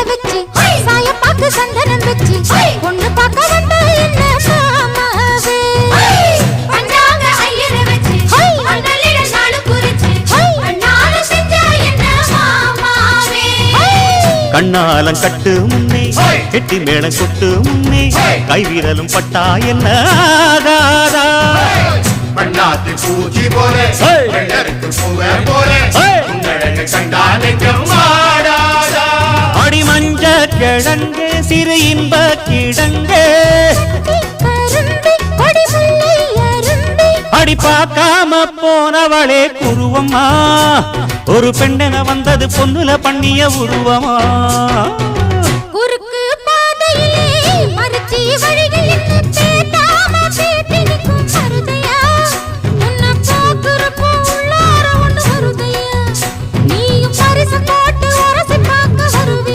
வச்சு சாய பாக்கு சந்தனம் வச்சு பொண்ணு பார்க்க வந்தா என்ன மாமாவே பண்ணாங்க ஐயரை வச்சு அண்ணலிட நாளு குறிச்சு அண்ணால செஞ்சா என்ன மாமாவே கண்ணாலம் கட்டு முன்னே கெட்டி மேளம் கொட்டு முன்னே கைவிரலும் பட்டா என்ன ஆகாதா பண்ணாத்து பூச்சி போல வெள்ளருக்கு பூவே போல உன்னழகு கண்டா நெஞ்சம் வாடாதா அடி மஞ்ச கிழங்கே சிறு இன்ப கிழங்கே அடி பார்க்காம போனவளே குருவம்மா ஒரு பெண்ணென வந்தது பொண்ணுல பண்ணிய உருவமா